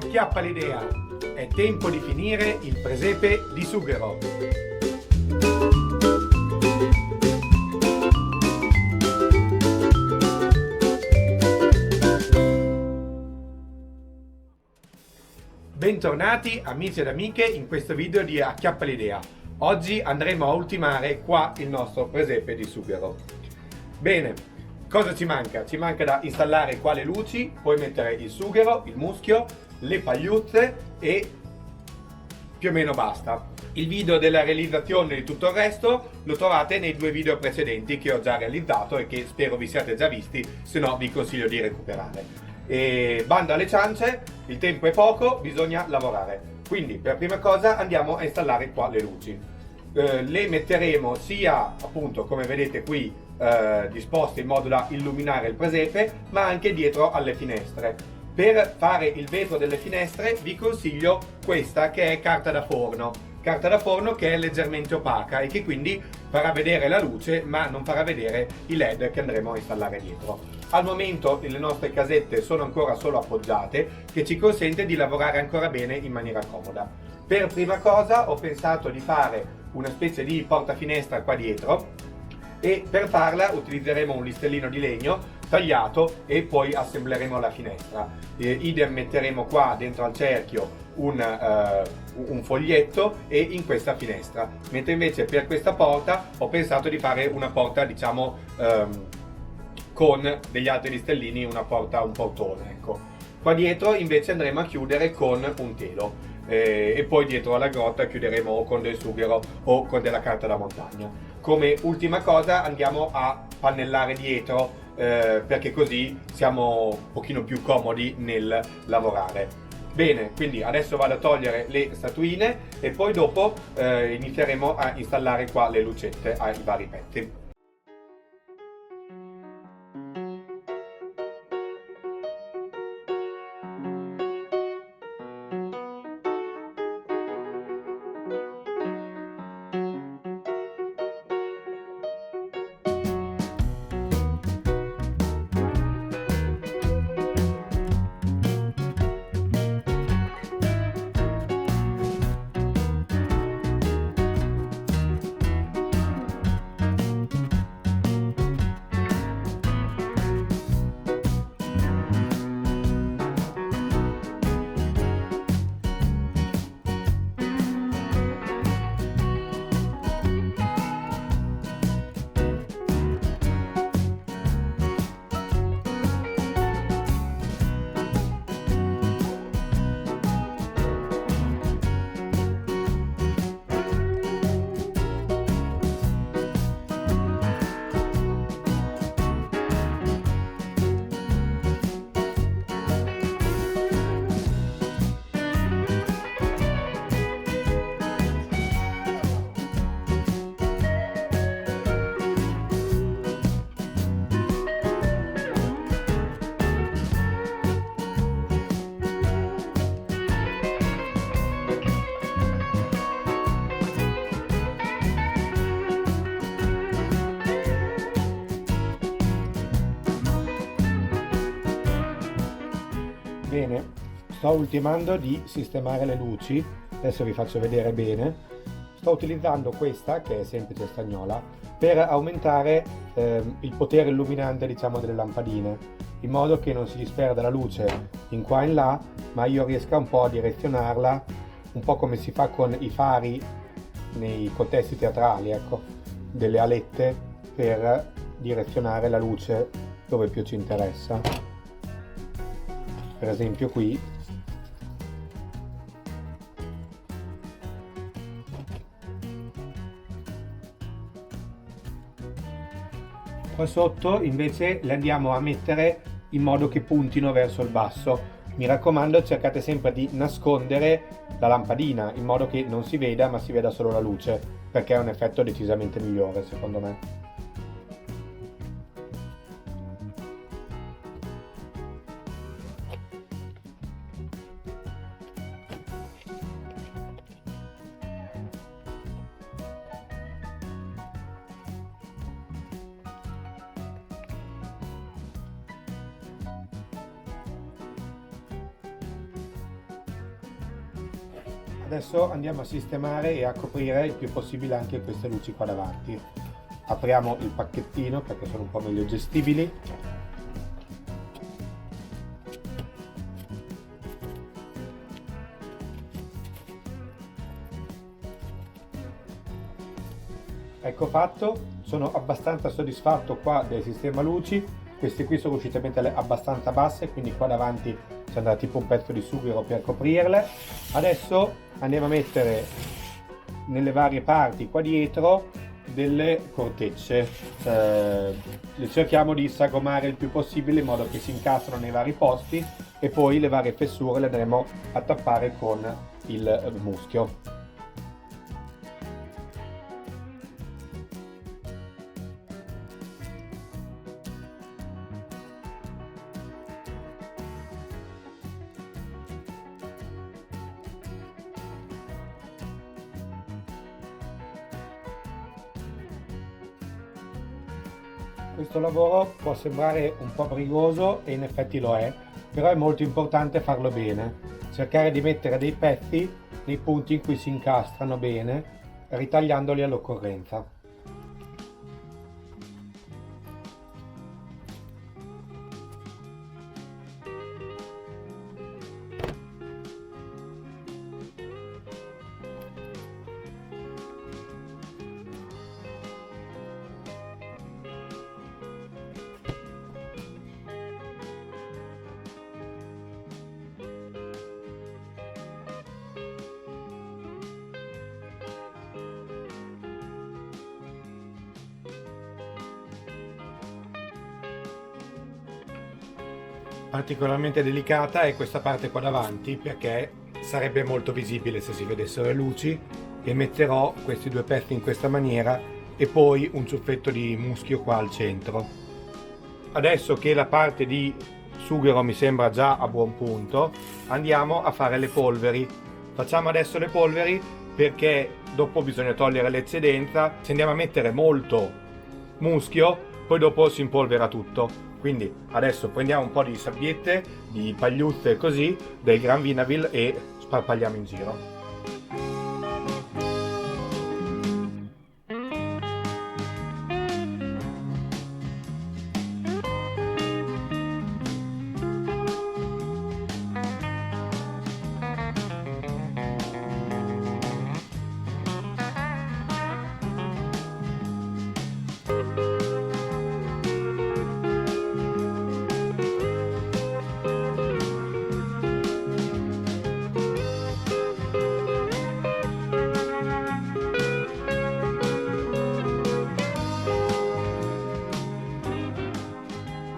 Acchiappa l'idea, è tempo di finire il presepe di sughero. Bentornati amici ed amiche in questo video di Acchiappa l'idea. Oggi andremo a ultimare qua il nostro presepe di sughero. Bene, cosa ci manca? Ci manca da installare qua le luci, poi mettere il sughero, il muschio, le pagliuzze e più o meno basta. Il video della realizzazione di tutto il resto lo trovate nei due video precedenti che ho già realizzato e che spero vi siate già visti, se no vi consiglio di recuperare. E bando alle ciance, il tempo è poco, bisogna lavorare. Quindi per prima cosa andiamo a installare qua le luci. Le metteremo sia appunto come vedete qui disposte in modo da illuminare il presepe, ma anche dietro alle finestre. Per fare il vetro delle finestre vi consiglio questa che è carta da forno che è leggermente opaca e che quindi farà vedere la luce ma non farà vedere i LED che andremo a installare dietro. Al momento le nostre casette sono ancora solo appoggiate, che ci consente di lavorare ancora bene in maniera comoda. Per prima cosa ho pensato di fare una specie di portafinestra qua dietro e per farla utilizzeremo un listellino di legno tagliato e poi assembleremo la finestra. Idem metteremo qua dentro al cerchio un foglietto e in questa finestra, mentre invece per questa porta ho pensato di fare una porta diciamo con degli altri listellini, una porta, un portone, ecco. Qua dietro invece andremo a chiudere con un telo e poi dietro alla grotta chiuderemo o con del sughero o con della carta da montagna. Come ultima cosa andiamo a pannellare dietro perché così siamo un pochino più comodi nel lavorare. Bene, quindi adesso vado a togliere le statuine e poi dopo inizieremo a installare qua le lucette ai vari pezzi. Bene, sto ultimando di sistemare le luci, adesso vi faccio vedere bene. Sto utilizzando questa, che è semplice stagnola, per aumentare il potere illuminante, diciamo, delle lampadine, in modo che non si disperda la luce in qua e in là, ma io riesca un po' a direzionarla, un po' come si fa con i fari nei contesti teatrali, ecco, delle alette per direzionare la luce dove più ci interessa. Per esempio qui qua sotto invece le andiamo a mettere in modo che puntino verso il basso. Mi raccomando, cercate sempre di nascondere la lampadina in modo che non si veda ma si veda solo la luce, perché è un effetto decisamente migliore secondo me. Adesso andiamo a sistemare e a coprire il più possibile anche queste luci qua davanti. Apriamo il pacchettino perché sono un po' meglio gestibili. Ecco fatto, sono abbastanza soddisfatto qua del sistema luci. Queste qui sono riuscite a metterle abbastanza basse, quindi qua davanti ci andrà tipo un pezzo di sughero per coprirle. Adesso andiamo a mettere nelle varie parti qua dietro delle cortecce, le cerchiamo di sagomare il più possibile in modo che si incastrano nei vari posti e poi le varie fessure le andremo a tappare con il muschio. Questo lavoro può sembrare un po' brigoso e in effetti lo è, però è molto importante farlo bene, cercare di mettere dei pezzi nei punti in cui si incastrano bene, ritagliandoli all'occorrenza. Particolarmente delicata è questa parte qua davanti perché sarebbe molto visibile se si vedessero le luci, e metterò questi due pezzi in questa maniera e poi un ciuffetto di muschio qua al centro. Adesso che la parte di sughero mi sembra già a buon punto, andiamo a fare le polveri. Facciamo adesso le polveri perché dopo bisogna togliere l'eccedenza. Se andiamo a mettere molto muschio poi dopo si impolvera tutto. Quindi adesso prendiamo un po' di sabbiette, di pagliuzze così, del Gran Vinaville e sparpagliamo in giro.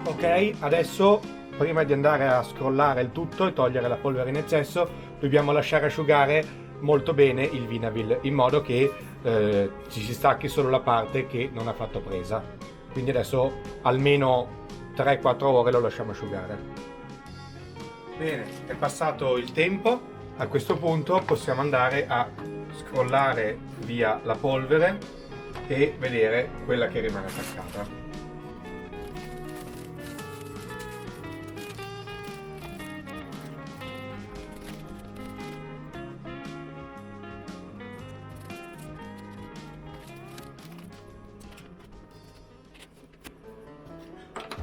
Ok, adesso prima di andare a scrollare il tutto e togliere la polvere in eccesso, dobbiamo lasciare asciugare molto bene il Vinaville in modo che ci si stacchi solo la parte che non ha fatto presa. Quindi adesso almeno 3-4 ore lo lasciamo asciugare. Bene, è passato il tempo. A questo punto possiamo andare a scrollare via la polvere e vedere quella che rimane attaccata.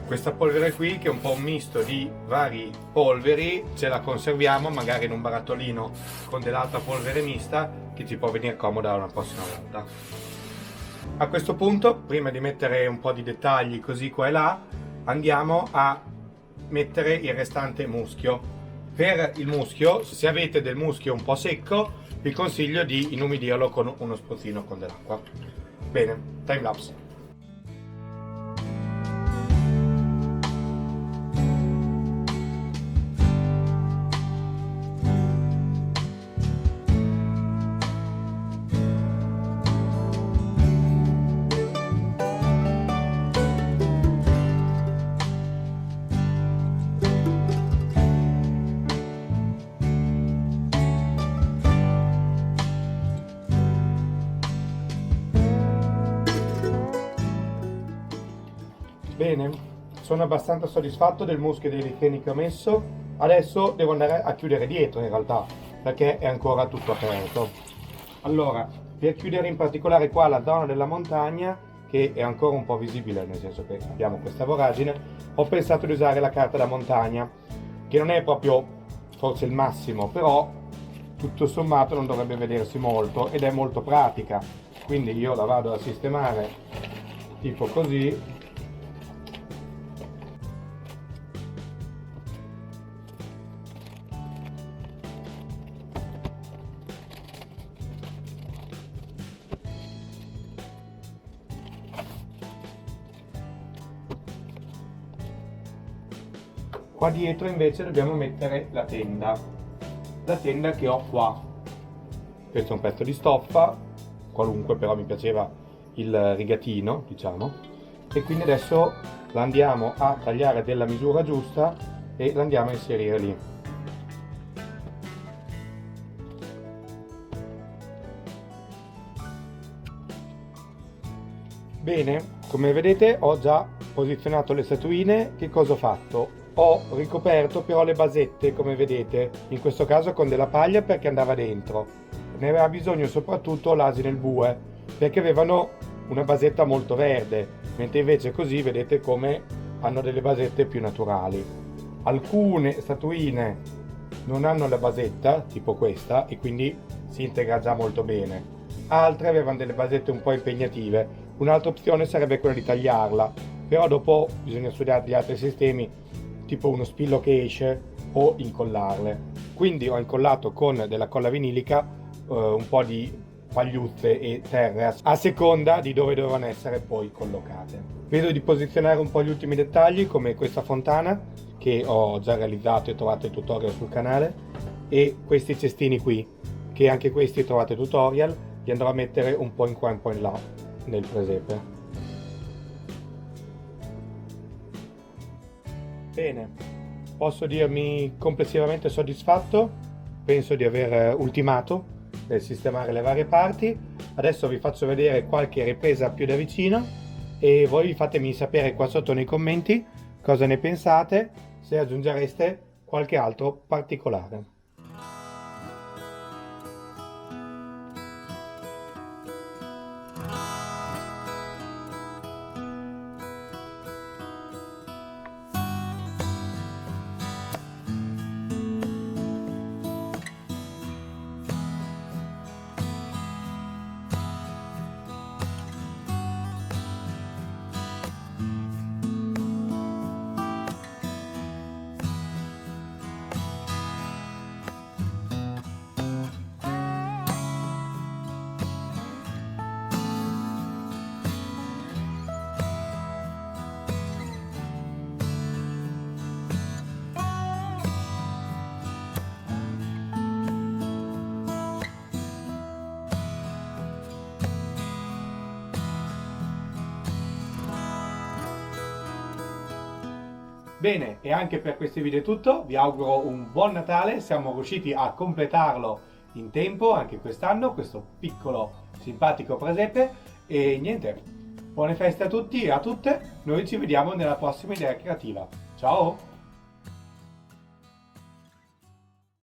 Questa polvere qui, che è un po' un misto di vari polveri, ce la conserviamo magari in un barattolino con dell'altra polvere mista che ci può venire comoda una prossima volta. A questo punto, prima di mettere un po' di dettagli così qua e là, andiamo a mettere il restante muschio. Per il muschio, se avete del muschio un po' secco, vi consiglio di inumidirlo con uno spruzzino con dell'acqua. Bene, time lapse. Bene, sono abbastanza soddisfatto del muschio e dei ripieni che ho messo. Adesso devo andare a chiudere dietro in realtà, perché è ancora tutto aperto. Allora, per chiudere in particolare qua la zona della montagna, che è ancora un po' visibile, nel senso che abbiamo questa voragine, ho pensato di usare la carta da montagna, che non è proprio forse il massimo, però tutto sommato non dovrebbe vedersi molto ed è molto pratica. Quindi io la vado a sistemare tipo così. Qua dietro invece dobbiamo mettere la tenda che ho qua. Questo è un pezzo di stoffa, qualunque, però mi piaceva il rigatino, diciamo, e quindi adesso la andiamo a tagliare della misura giusta e la andiamo a inserire lì. Bene, come vedete ho già posizionato le statuine. Che cosa ho fatto? Ho ricoperto però le basette, come vedete, in questo caso con della paglia perché andava dentro. Ne aveva bisogno soprattutto l'asino e il bue, perché avevano una basetta molto verde, mentre invece così vedete come hanno delle basette più naturali. Alcune statuine non hanno la basetta, tipo questa, e quindi si integra già molto bene. Altre avevano delle basette un po' impegnative. Un'altra opzione sarebbe quella di tagliarla, però dopo bisogna studiare gli altri sistemi, tipo uno spillo che esce o incollarle. Quindi ho incollato con della colla vinilica un po' di pagliuzze e terre a seconda di dove dovevano essere poi collocate. Vedo di posizionare un po' gli ultimi dettagli, come questa fontana che ho già realizzato e trovate il tutorial sul canale, e questi cestini qui che anche questi trovate tutorial. Li andrò a mettere un po' in qua e un po' in là nel presepe. Bene, posso dirmi complessivamente soddisfatto. Penso di aver ultimato nel sistemare le varie parti. Adesso vi faccio vedere qualche ripresa più da vicino e voi fatemi sapere qua sotto nei commenti cosa ne pensate, se aggiungereste qualche altro particolare. Bene, e anche per questo video è tutto, vi auguro un buon Natale, siamo riusciti a completarlo in tempo anche quest'anno, questo piccolo simpatico presepe, e niente, buone feste a tutti e a tutte, noi ci vediamo nella prossima idea creativa, ciao!